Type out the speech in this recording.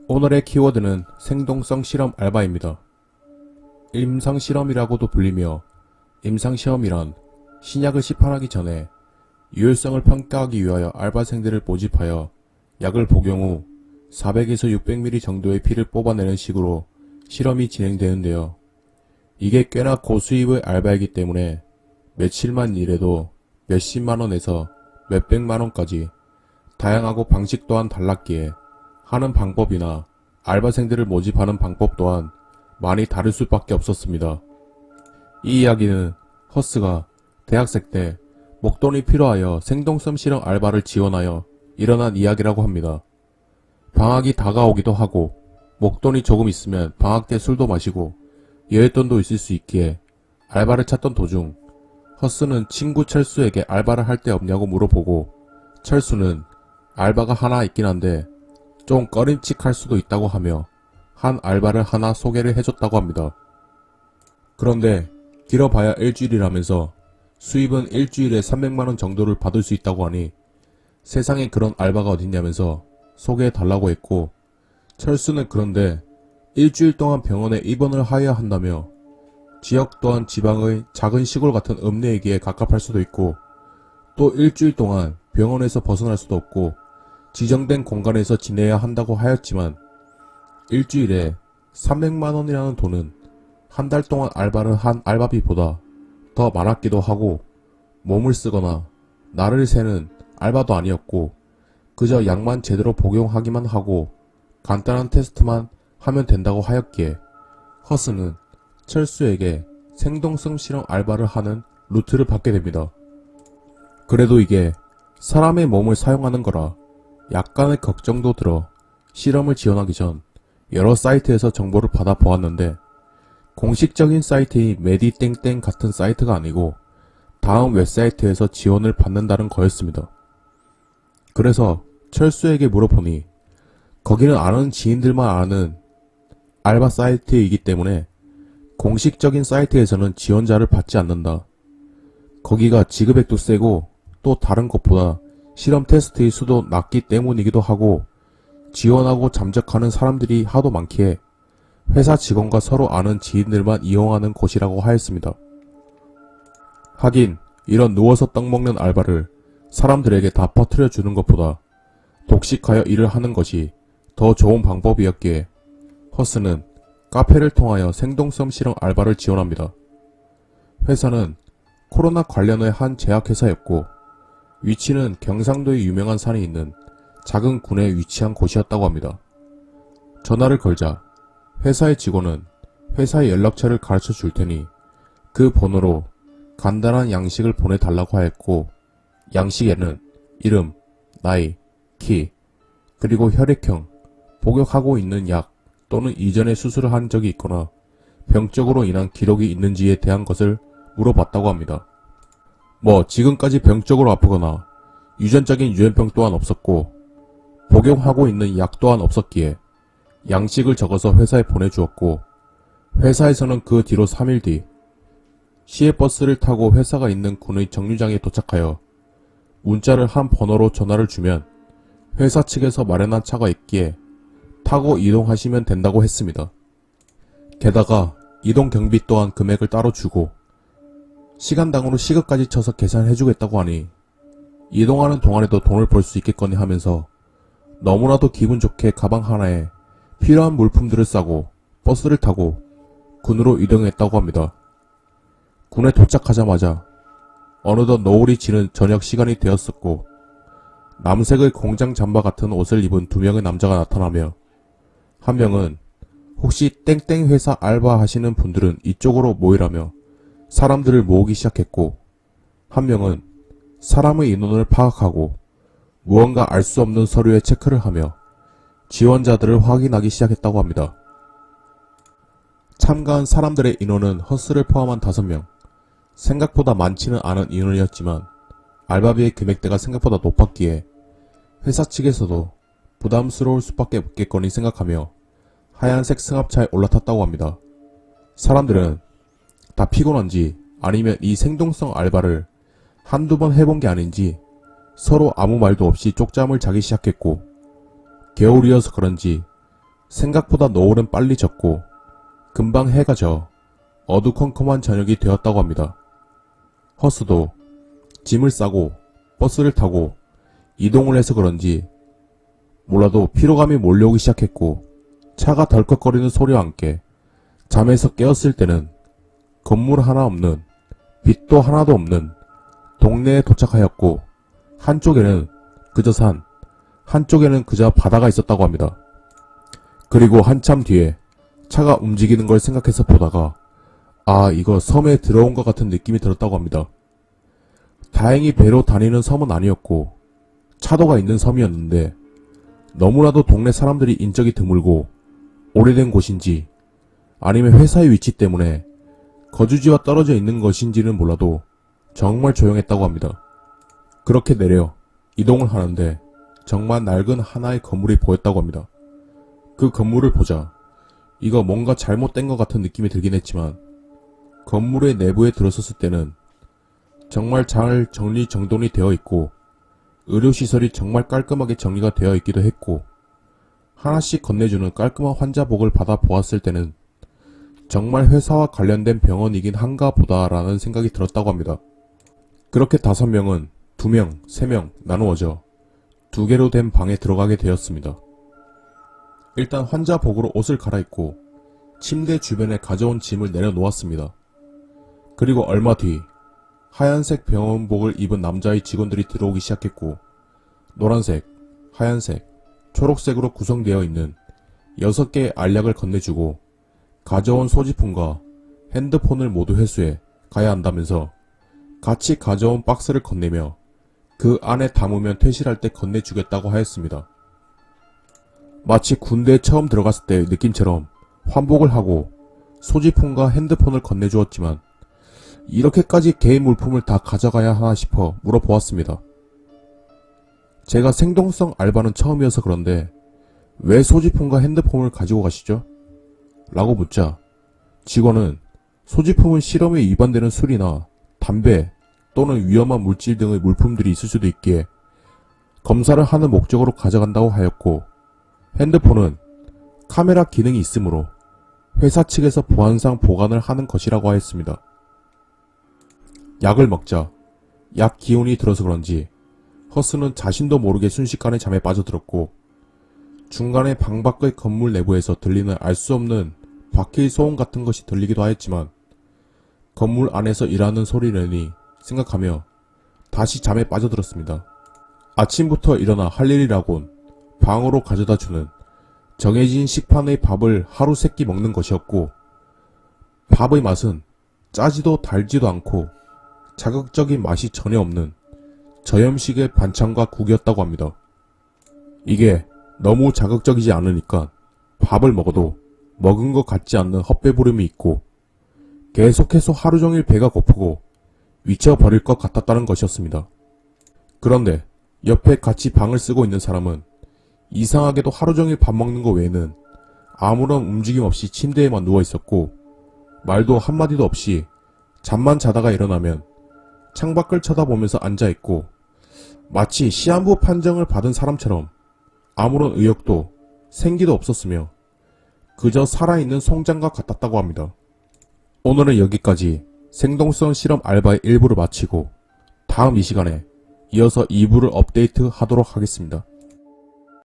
오늘의 키워드는 생동성 실험 알바입니다. 임상실험이라고도 불리며 임상시험이란 신약을 시판하기 전에 유효성을 평가하기 위하여 알바생들을 모집하여 약을 복용 후 400에서 600ml 정도의 피를 뽑아내는 식으로 실험이 진행되는데요. 이게 꽤나 고수입의 알바이기 때문에 며칠만 일해도 몇십만원에서 몇백만원까지 다양하고 방식 또한 달랐기에 하는 방법이나 알바생들을 모집하는 방법 또한 많이 다를 수밖에 없었습니다. 이 이야기는 허스가 대학생 때 목돈이 필요하여 생동성 실험 알바를 지원하여 일어난 이야기라고 합니다. 방학이 다가오기도 하고 목돈이 조금 있으면 방학 때 술도 마시고 여윳돈도 있을 수 있기에 알바를 찾던 도중 허스는 친구 철수에게 알바를 할 데 없냐고 물어보고 철수는 알바가 하나 있긴 한데 좀 꺼림칙할 수도 있다고 하며 한 알바를 하나 소개를 해줬다고 합니다. 그런데 길어봐야 일주일이라면서 수입은 일주일에 300만원 정도를 받을 수 있다고 하니 세상에 그런 알바가 어딨냐면서 소개해달라고 했고, 철수는 그런데 일주일 동안 병원에 입원을 하여야 한다며 지역 또한 지방의 작은 시골 같은 읍내이기에 갑갑할 수도 있고 또 일주일 동안 병원에서 벗어날 수도 없고 지정된 공간에서 지내야 한다고 하였지만 일주일에 300만원이라는 돈은 한 달 동안 알바를 한 알바비보다 더 많았기도 하고 몸을 쓰거나 날을 새는 알바도 아니었고 그저 약만 제대로 복용하기만 하고 간단한 테스트만 하면 된다고 하였기에 허스는 철수에게 생동성 실험 알바를 하는 루트를 받게 됩니다. 그래도 이게 사람의 몸을 사용하는 거라 약간의 걱정도 들어 실험을 지원하기 전 여러 사이트에서 정보를 받아 보았는데 공식적인 사이트인 메디땡땡 같은 사이트가 아니고 다음 웹사이트에서 지원을 받는다는 거였습니다. 그래서 철수에게 물어보니 거기는 아는 지인들만 아는 알바 사이트이기 때문에 공식적인 사이트에서는 지원자를 받지 않는다. 거기가 지급액도 세고 또 다른 것보다 실험 테스트의 수도 낮기 때문이기도 하고 지원하고 잠적하는 사람들이 하도 많기에 회사 직원과 서로 아는 지인들만 이용하는 곳이라고 하였습니다. 하긴 이런 누워서 떡 먹는 알바를 사람들에게 다 퍼뜨려 주는 것보다 독식하여 일을 하는 것이 더 좋은 방법이었기에 허스는 카페를 통하여 생동성 실험 알바를 지원합니다. 회사는 코로나 관련의 한 제약회사였고 위치는 경상도의 유명한 산이 있는 작은 군에 위치한 곳이었다고 합니다. 전화를 걸자 회사의 직원은 회사의 연락처를 가르쳐 줄 테니 그 번호로 간단한 양식을 보내달라고 하였고 양식에는 이름, 나이, 키, 그리고 혈액형, 복용하고 있는 약 또는 이전에 수술을 한 적이 있거나 병적으로 인한 기록이 있는지에 대한 것을 물어봤다고 합니다. 지금까지 병적으로 아프거나 유전적인 유hen병 또한 없었고 복용하고 있는 약 또한 없었기에 양식을 적어서 회사에 보내주었고 회사에서는 그 뒤로 3일 뒤 시외버스를 타고 회사가 있는 군의 정류장에 도착하여 문자를 한 번호로 전화를 주면 회사 측에서 마련한 차가 있기에 타고 이동하시면 된다고 했습니다. 게다가 이동 경비 또한 금액을 따로 주고 시간당으로 시급까지 쳐서 계산해주겠다고 하니 이동하는 동안에도 돈을 벌 수 있겠거니 하면서 너무나도 기분 좋게 가방 하나에 필요한 물품들을 싸고 버스를 타고 군으로 이동했다고 합니다. 군에 도착하자마자 어느덧 노을이 지는 저녁 시간이 되었었고 남색의 공장 잠바 같은 옷을 입은 2명의 남자가 나타나며 한 명은 혹시 땡땡 회사 알바 하시는 분들은 이쪽으로 모이라며 사람들을 모으기 시작했고 한 명은 사람의 인원을 파악하고 무언가 알 수 없는 서류에 체크를 하며 지원자들을 확인하기 시작했다고 합니다. 참가한 사람들의 인원은 허스를 포함한 5명, 생각보다 많지는 않은 인원이었지만 알바비의 금액대가 생각보다 높았기에 회사 측에서도 부담스러울 수밖에 없겠거니 생각하며 하얀색 승합차에 올라탔다고 합니다. 사람들은 다 피곤한지 아니면 이 생동성 알바를 한두 번 해본 게 아닌지 서로 아무 말도 없이 쪽잠을 자기 시작했고 겨울이어서 그런지 생각보다 노을은 빨리 졌고 금방 해가 져 어두컴컴한 저녁이 되었다고 합니다. 허스도 짐을 싸고 버스를 타고 이동을 해서 그런지 몰라도 피로감이 몰려오기 시작했고 차가 덜컥거리는 소리와 함께 잠에서 깨었을 때는 건물 하나 없는 빛도 하나도 없는 동네에 도착하였고 한쪽에는 그저 산, 한쪽에는 그저 바다가 있었다고 합니다. 그리고 한참 뒤에 차가 움직이는 걸 생각해서 보다가 이거 섬에 들어온 것 같은 느낌이 들었다고 합니다. 다행히 배로 다니는 섬은 아니었고 차도가 있는 섬이었는데 너무나도 동네 사람들이 인적이 드물고 오래된 곳인지 아니면 회사의 위치 때문에 거주지와 떨어져 있는 것인지는 몰라도 정말 조용했다고 합니다. 그렇게 내려 이동을 하는데 정말 낡은 하나의 건물이 보였다고 합니다. 그 건물을 보자 이거 뭔가 잘못된 것 같은 느낌이 들긴 했지만 건물의 내부에 들어섰을 때는 정말 잘 정리정돈이 되어 있고 의료시설이 정말 깔끔하게 정리가 되어 있기도 했고 하나씩 건네주는 깔끔한 환자복을 받아 보았을 때는 정말 회사와 관련된 병원이긴 한가 보다라는 생각이 들었다고 합니다. 그렇게 5명은 2명, 3명 나누어져 2개로 된 방에 들어가게 되었습니다. 일단 환자복으로 옷을 갈아입고 침대 주변에 가져온 짐을 내려놓았습니다. 그리고 얼마 뒤 하얀색 병원복을 입은 남자의 직원들이 들어오기 시작했고 노란색, 하얀색, 초록색으로 구성되어 있는 6개의 알약을 건네주고 가져온 소지품과 핸드폰을 모두 회수해 가야 한다면서 같이 가져온 박스를 건네며 그 안에 담으면 퇴실할 때 건네주겠다고 하였습니다. 마치 군대에 처음 들어갔을 때의 느낌처럼 환복을 하고 소지품과 핸드폰을 건네주었지만 이렇게까지 개인 물품을 다 가져가야 하나 싶어 물어보았습니다. 제가 생동성 알바는 처음이어서 그런데 왜 소지품과 핸드폰을 가지고 가시죠? 라고 묻자 직원은 소지품은 실험에 위반되는 술이나 담배 또는 위험한 물질 등의 물품들이 있을 수도 있기에 검사를 하는 목적으로 가져간다고 하였고 핸드폰은 카메라 기능이 있으므로 회사 측에서 보안상 보관을 하는 것이라고 하였습니다. 약을 먹자 약 기운이 들어서 그런지 허스는 자신도 모르게 순식간에 잠에 빠져들었고 중간에 방 밖의 건물 내부에서 들리는 알 수 없는 바퀴 소음 같은 것이 들리기도 하였지만 건물 안에서 일하는 소리라니 생각하며 다시 잠에 빠져들었습니다. 아침부터 일어나 할 일이라곤 방으로 가져다주는 정해진 식판의 밥을 하루 3끼 먹는 것이었고 밥의 맛은 짜지도 달지도 않고 자극적인 맛이 전혀 없는 저염식의 반찬과 국이었다고 합니다. 이게 너무 자극적이지 않으니까 밥을 먹어도 먹은 것 같지 않는 헛배부름이 있고 계속해서 하루 종일 배가 고프고 미쳐버릴 것 같았다는 것이었습니다. 그런데 옆에 같이 방을 쓰고 있는 사람은 이상하게도 하루 종일 밥 먹는 것 외에는 아무런 움직임 없이 침대에만 누워 있었고 말도 한마디도 없이 잠만 자다가 일어나면 창밖을 쳐다보면서 앉아있고 마치 시한부 판정을 받은 사람처럼 아무런 의욕도 생기도 없었으며 그저 살아있는 송장과 같았다고 합니다. 오늘은 여기까지 생동성 실험 알바의 1부를 마치고 다음 이 시간에 이어서 2부를 업데이트 하도록 하겠습니다.